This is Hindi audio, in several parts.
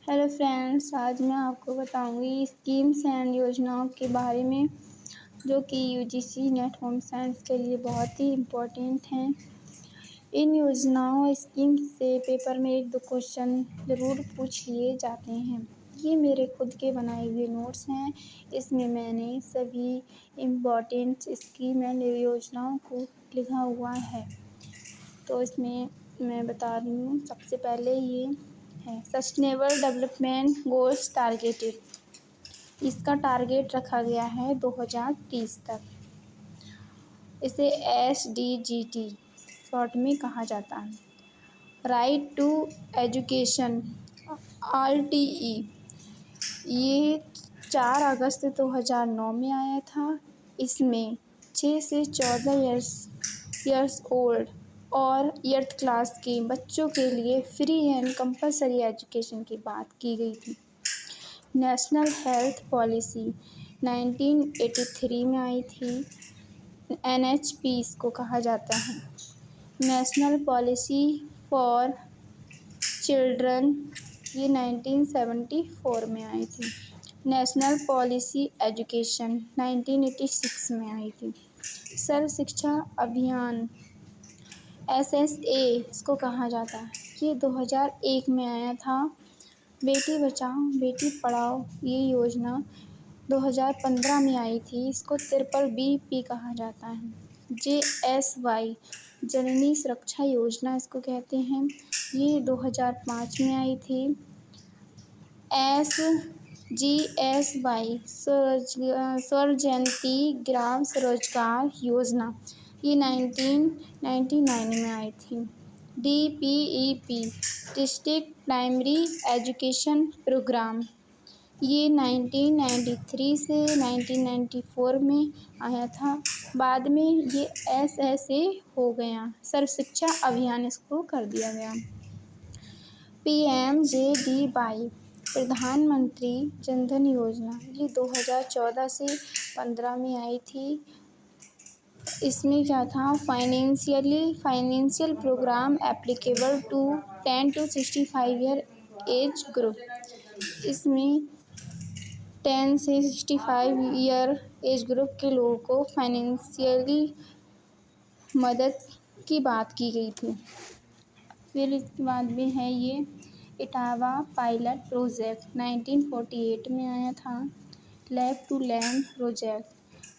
हेलो फ्रेंड्स, आज मैं आपको बताऊंगी स्कीम्स एंड योजनाओं के बारे में जो कि यूजीसी नेट होम साइंस के लिए बहुत ही इम्पोर्टेंट हैं। इन योजनाओं स्कीम से पेपर में 1-2 क्वेश्चन ज़रूर पूछ लिए जाते हैं। ये मेरे खुद के बनाए हुए नोट्स हैं। इसमें मैंने सभी इम्पोर्टेंट स्कीम एंड योजनाओं को लिखा हुआ है। तो इसमें मैं बता रही हूँ, सबसे पहले ये है सस्टेनेबल डेवलपमेंट गोल्स टारगेटेड। इसका टारगेट रखा गया है 2030 तक। इसे SDGT शॉर्ट में कहा जाता है। राइट टू एजुकेशन RTE ये 4 अगस्त 2009 में आया था। इसमें 6 से 14 ईयर्स ओल्ड और 8th क्लास के बच्चों के लिए फ्री एंड कंपलसरी एजुकेशन की बात की गई थी। नेशनल हेल्थ पॉलिसी 1983 में आई थी। NHP इसको कहा जाता है। नेशनल पॉलिसी फॉर चिल्ड्रन ये 1974 में आई थी। नेशनल पॉलिसी एजुकेशन 1986 में आई थी। सर्व शिक्षा अभियान SSA इसको कहा जाता है। ये 2001 में आया था। बेटी बचाओ बेटी पढ़ाओ ये योजना 2015 में आई थी। इसको BBP कहा जाता है। JSY जननी सुरक्षा योजना इसको कहते हैं। ये 2005 में आई थी। SGSY स्वर्ण जयंती ग्राम स्वरोजगार योजना ये 1999 में आई थी। DPEP district primary education programme ये 1993 से 1994 में आया था। बाद में ये SSA हो गया, सर्व शिक्षा अभियान इसको कर दिया गया। PMJDY प्रधानमंत्री जनधन योजना ये 2014 से 15 में आई थी। इसमें क्या था, financial programme applicable to 10 to 65 year age group. इसमें 10 से 65 ईयर एज ग्रुप के लोगों को फाइनेंशियली मदद की बात की गई थी। फिर इसके बाद में है ये इटावा पायलट प्रोजेक्ट 1948 में आया था। Lab to land project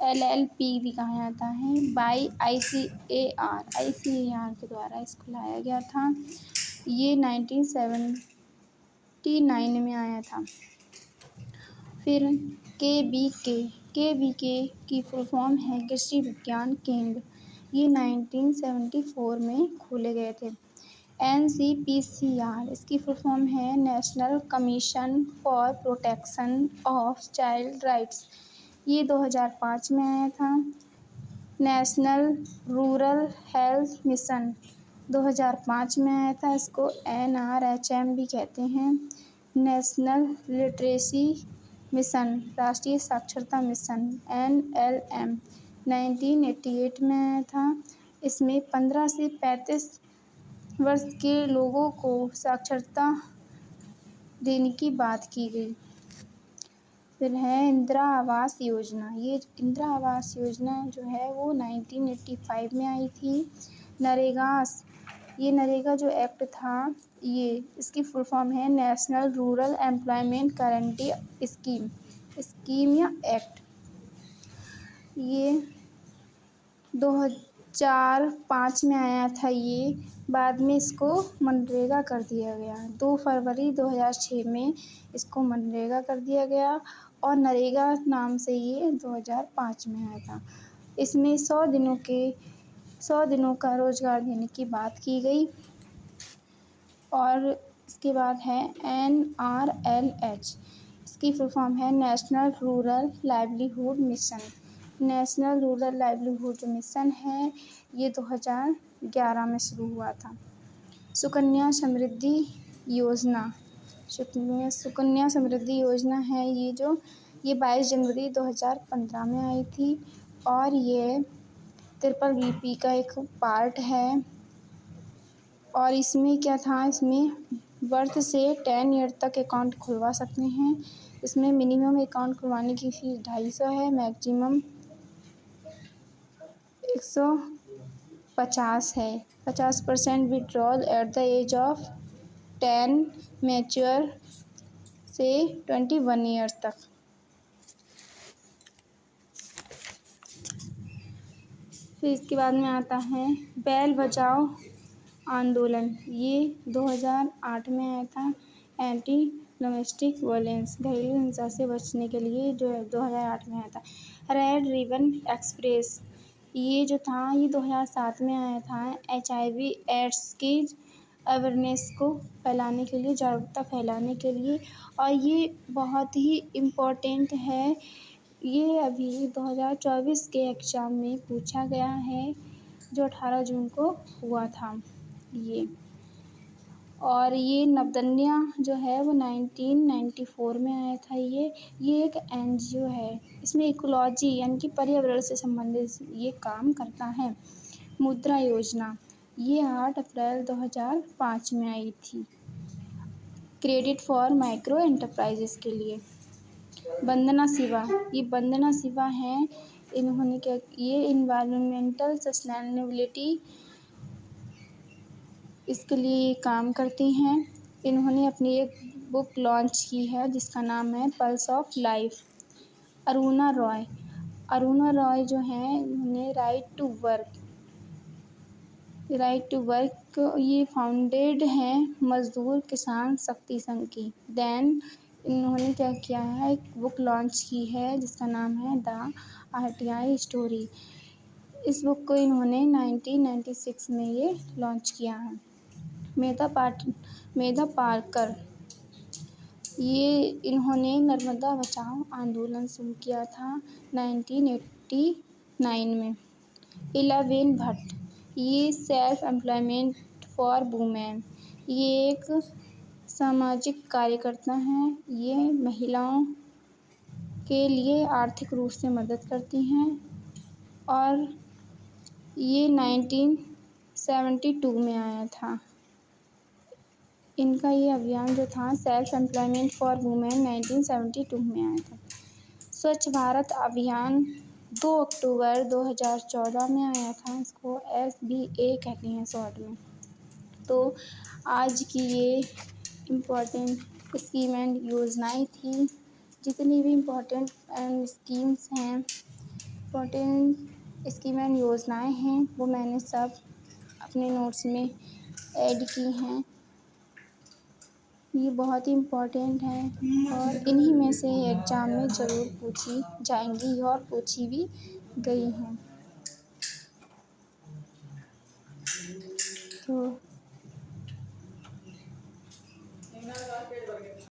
LLP भी कहा जाता है बाई ICAR के द्वारा इसको लाया गया था। ये 1979 में आया था। फिर KVK की फुल फॉर्म है कृषि विज्ञान केंद्र। ये 1974 में खोले गए थे। NCPCR इसकी फुल फॉर्म है national commission for protection of child rights. ये 2005 में आया था। नेशनल रूरल हेल्थ मिशन 2005 में आया था। इसको NRHM भी कहते हैं। नेशनल लिटरेसी मिशन राष्ट्रीय साक्षरता मिशन NLM 1988 में आया था। इसमें 15 से 35 वर्ष के लोगों को साक्षरता देने की बात की गई। फिर है इंदिरा आवास योजना। ये इंदिरा आवास योजना जो है वो 1985 में आई थी। नरेगा जो एक्ट था ये इसकी फुल फॉर्म है national rural employment guarantee scheme या एक्ट। ये 2005 में आया था। ये बाद में इसको मनरेगा कर दिया गया। 2 फरवरी 2006 में इसको मनरेगा कर दिया गया और नरेगा नाम से ये 2005 में आया था। इसमें 100 दिनों का रोजगार देने की बात की गई। और इसके बाद है NRLH इसकी फुल फॉर्म है national rural livelihood mission. National rural livelihood जो मिशन है ये 2011 में शुरू हुआ था। सुकन्या समृद्धि योजना है ये 22 जनवरी 2015 में आई थी और ये BBP का एक पार्ट है। और इसमें क्या था, इसमें बर्थ से 10 ईयर तक अकाउंट खुलवा सकते हैं। इसमें मिनिमम अकाउंट खुलवाने की फ़ीस 250 है, मैक्सिमम 150 है। 50% withdrawal at the age of 10, mature से 21 ईयर तक। फिर इसके बाद में आता है बैल बचाओ आंदोलन। ये 2008 में आया था। एंटी डोमेस्टिक वायलेंस, घरेलू हिंसा से बचने के लिए जो 2008 में आया था। रेड रिबन एक्सप्रेस, ये जो था ये 2007 में आया था। HIV एड्स की अवेयरनेस को फैलाने के लिए, जागरूकता फैलाने के लिए, और ये बहुत ही इम्पोर्टेंट है। ये अभी 2024 के एग्ज़ाम में पूछा गया है, जो 18 जून को हुआ था ये। और ये नवदन्या जो है वो 1994 में आया था। ये एक NGO है। इसमें इकोलॉजी यानी कि पर्यावरण से संबंधित ये काम करता है। मुद्रा योजना, ये 8 अप्रैल 2005 में आई थी, क्रेडिट फॉर माइक्रो एंटरप्राइजेस के लिए। वंदना शिवा, ये वंदना शिवा हैं। इन्होंने क्या, ये इन्वायरमेंटल सस्टेनेबिलिटी इसके लिए काम करती हैं। इन्होंने अपनी एक बुक लॉन्च की है जिसका नाम है pulse of life. Aruna Roy जो हैं, इन्होंने राइट टू वर्क ये फाउंडेड हैं मजदूर किसान शक्ति संघ की। देन इन्होंने क्या किया है, एक बुक लॉन्च की है जिसका नाम है द RTI स्टोरी। इस बुक को इन्होंने 1996 में ये लॉन्च किया है। मेधा पारकर, ये इन्होंने नर्मदा बचाओ आंदोलन शुरू किया था 1989 में। इलावेन भट्ट, ये सेल्फ एम्प्लॉयमेंट फॉर वुमेन, ये एक सामाजिक कार्यकर्ता हैं। ये महिलाओं के लिए आर्थिक रूप से मदद करती हैं और ये 1972 में आया था। इनका ये अभियान जो था सेल्फ एम्प्लॉयमेंट फॉर वुमेन 1972 में आया था। स्वच्छ भारत अभियान 2 अक्टूबर 2014 में आया था। इसको SBA कहते हैं शॉर्ट में। तो आज की ये इम्पोर्टेंट स्कीम एंड योजनाएँ थी। जितनी भी इम्पोर्टेंट स्कीम्स हैं, इम्पोर्टेंट स्कीम एंड योजनाएँ हैं, वो मैंने सब अपने नोट्स में ऐड की हैं। ये बहुत ही इम्पोर्टेंट हैं और इन्हीं में से एग्ज़ाम में ज़रूर पूछी जाएंगी और पूछी भी गई हैं।